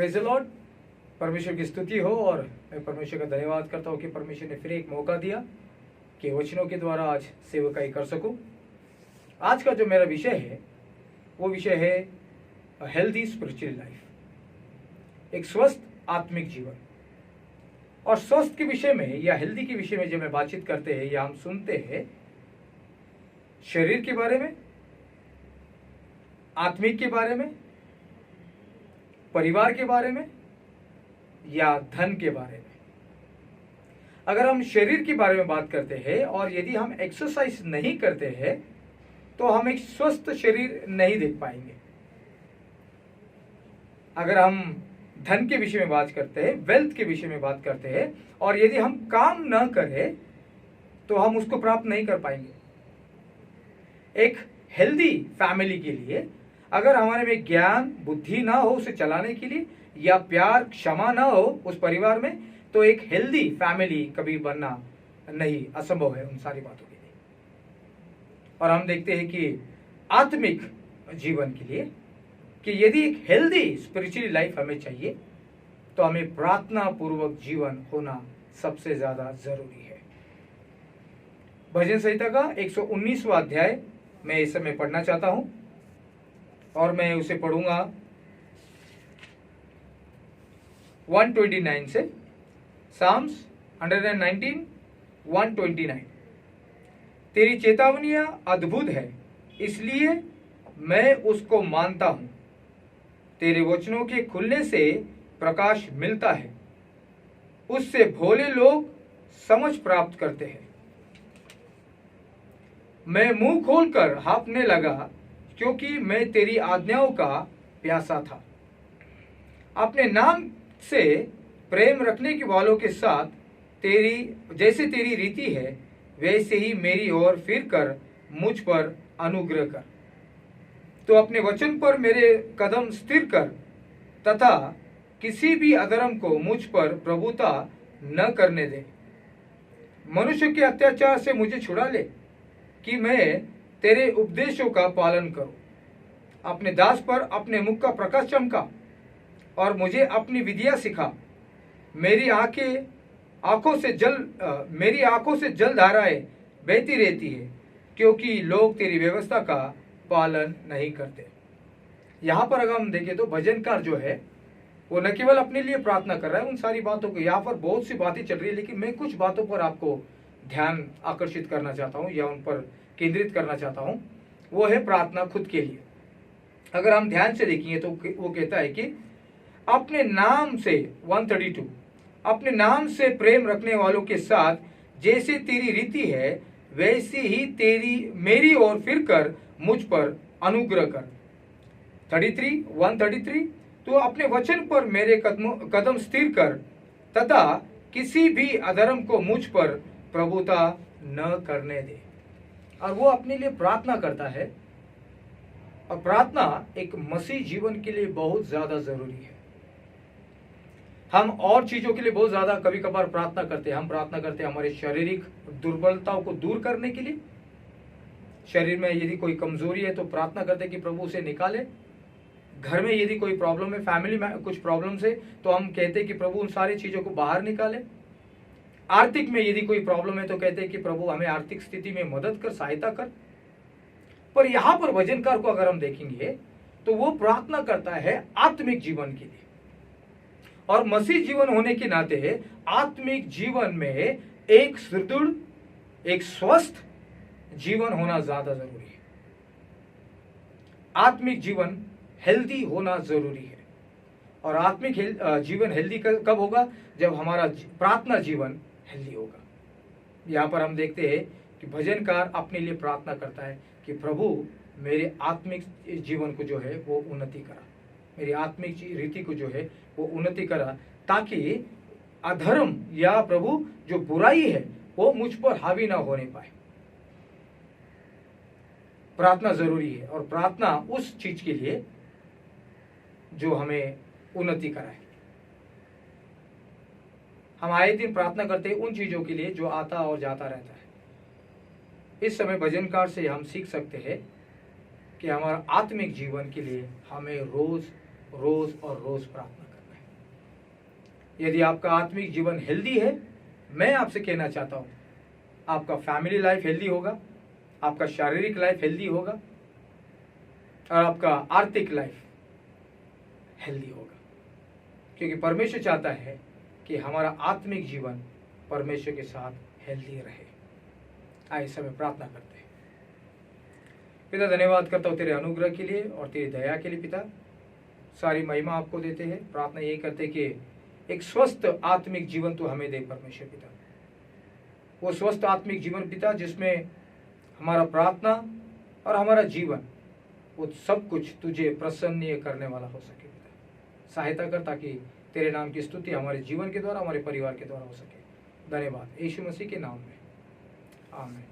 Praise the Lord. परमेश्वर की स्तुति हो और मैं परमेश्वर का धन्यवाद करता हूँ कि परमेश्वर ने फिर एक मौका दिया कि वचनों के द्वारा आज सेवकाई कर सकूं। आज का जो मेरा विषय है वो विषय है हेल्दी स्पिरिचुअल लाइफ, एक स्वस्थ आत्मिक जीवन। और स्वस्थ के विषय में या हेल्दी के विषय में जब मैं बातचीत करते हैं या हम सुनते हैं, शरीर के बारे में, आत्मिक के बारे में, परिवार के बारे में या धन के बारे में। अगर हम शरीर के बारे में बात करते हैं और यदि हम एक्सरसाइज नहीं करते हैं तो हम एक स्वस्थ शरीर नहीं देख पाएंगे। अगर हम धन के विषय में बात करते हैं, वेल्थ के विषय में बात करते हैं और यदि हम काम न करें तो हम उसको प्राप्त नहीं कर पाएंगे। एक हेल्दी फैमिली के लिए अगर हमारे में ज्ञान बुद्धि ना हो उसे चलाने के लिए या प्यार क्षमा ना हो उस परिवार में, तो एक हेल्दी फैमिली कभी बनना नहीं, असंभव है उन सारी बातों के लिए। और हम देखते हैं कि आत्मिक जीवन के लिए कि यदि एक हेल्दी स्पिरिचुअल लाइफ हमें चाहिए तो हमें प्रार्थना पूर्वक जीवन होना सबसे ज्यादा जरूरी है। भजन संहिता का 119वां अध्याय मैं इस समय पढ़ना चाहता हूं और मैं उसे पढ़ूंगा 129 से। साम्स 119 129। तेरी चेतावनियां अद्भुत है, इसलिए मैं उसको मानता हूं। तेरे वचनों के खुलने से प्रकाश मिलता है, उससे भोले लोग समझ प्राप्त करते हैं। मैं मुंह खोलकर हाँफने लगा क्योंकि मैं तेरी आज्ञाओं का प्यासा था। अपने नाम से प्रेम रखने के वालों के साथ जैसे तेरी रीति है वैसे ही मेरी ओर फिर कर मुझ पर अनुग्रह कर। तो अपने वचन पर मेरे कदम स्थिर कर तथा किसी भी अधर्म को मुझ पर प्रभुता न करने दे। मनुष्य के अत्याचार से मुझे छुड़ा ले कि मैं तेरे उपदेशों का पालन करूं। अपने दास पर अपने मुख का प्रकाश चमका और मुझे अपनी विधियां सिखा। मेरी आंखों से जल धाराएं बहती रहती है क्योंकि लोग तेरी व्यवस्था का पालन नहीं करते। यहाँ पर अगर हम देखें तो भजनकार जो है वो न केवल अपने लिए प्रार्थना कर रहा है उन सारी बातों को, यहाँ पर बहुत सी बातें चल रही है लेकिन मैं कुछ बातों पर आपको ध्यान आकर्षित करना चाहता हूँ या उन पर केंद्रित करना चाहता हूँ। वो है प्रार्थना खुद के लिए। अगर हम ध्यान से देखेंगे तो वो कहता है कि अपने नाम से 132 अपने नाम से प्रेम रखने वालों के साथ जैसे तेरी रीति है वैसे ही मेरी ओर फिर कर मुझ पर अनुग्रह कर। 133 तो अपने वचन पर मेरे कदम स्थिर कर तथा किसी भी अधर्म को मुझ पर प्रभुता न करने दे। और वो अपने लिए प्रार्थना करता है और प्रार्थना एक मसीह जीवन के लिए बहुत ज्यादा जरूरी है। हम और चीजों के लिए बहुत ज्यादा कभी कभार प्रार्थना करते हैं। हम प्रार्थना करते हैं हमारे शारीरिक दुर्बलताओं को दूर करने के लिए। शरीर में यदि कोई कमजोरी है तो प्रार्थना करते हैं कि प्रभु उसे निकाले। घर में यदि कोई प्रॉब्लम है, फैमिली में कुछ प्रॉब्लम्स है तो हम कहते हैं कि प्रभु उन सारी चीजों को बाहर निकाले। आर्थिक में यदि कोई प्रॉब्लम है तो कहते हैं कि प्रभु हमें आर्थिक स्थिति में मदद कर, सहायता कर। पर यहां पर भजनकार को अगर हम देखेंगे तो वो प्रार्थना करता है आत्मिक जीवन के लिए। और मसीह जीवन होने के नाते आत्मिक जीवन में एक सुदृढ़, एक स्वस्थ जीवन होना ज्यादा जरूरी है। आत्मिक जीवन हेल्दी होना जरूरी है। और आत्मिक जीवन हेल्दी कब होगा? जब हमारा प्रार्थना जीवन हेल्दी होगा। यहाँ पर हम देखते हैं कि भजनकार अपने लिए प्रार्थना करता है कि प्रभु मेरे आत्मिक जीवन को जो है वो उन्नति करा, मेरी आत्मिक रीति को जो है वो उन्नति करा, ताकि अधर्म या प्रभु जो बुराई है वो मुझ पर हावी ना होने पाए। प्रार्थना जरूरी है और प्रार्थना उस चीज के लिए जो हमें उन्नति कराए। हम आए दिन प्रार्थना करते हैं उन चीजों के लिए जो आता और जाता रहता है। इस समय भजनकार से हम सीख सकते हैं कि हमारा आत्मिक जीवन के लिए हमें रोज रोज और रोज प्रार्थना करना है। यदि आपका आत्मिक जीवन हेल्दी है, मैं आपसे कहना चाहता हूँ आपका फैमिली लाइफ हेल्दी होगा, आपका शारीरिक लाइफ हेल्दी होगा और आपका आर्थिक लाइफ हेल्दी होगा, क्योंकि परमेश्वर चाहता है कि हमारा आत्मिक जीवन परमेश्वर के साथ हेल्दी रहे। आइए समय प्रार्थना करते हैं। पिता, धन्यवाद करता हूँ तेरे अनुग्रह के लिए और तेरी दया के लिए। पिता, सारी महिमा आपको देते हैं। प्रार्थना यही करते कि एक स्वस्थ आत्मिक जीवन तो हमें दे परमेश्वर पिता, वो स्वस्थ आत्मिक जीवन पिता जिसमें हमारा प्रार्थना और हमारा जीवन वो सब कुछ तुझे प्रसन्न करने वाला हो सके। पिता, सहायता कर ताकि तेरे नाम की स्तुति हमारे जीवन के द्वारा, हमारे परिवार के द्वारा हो सके। धन्यवाद यीशु मसीह के नाम में, आमीन।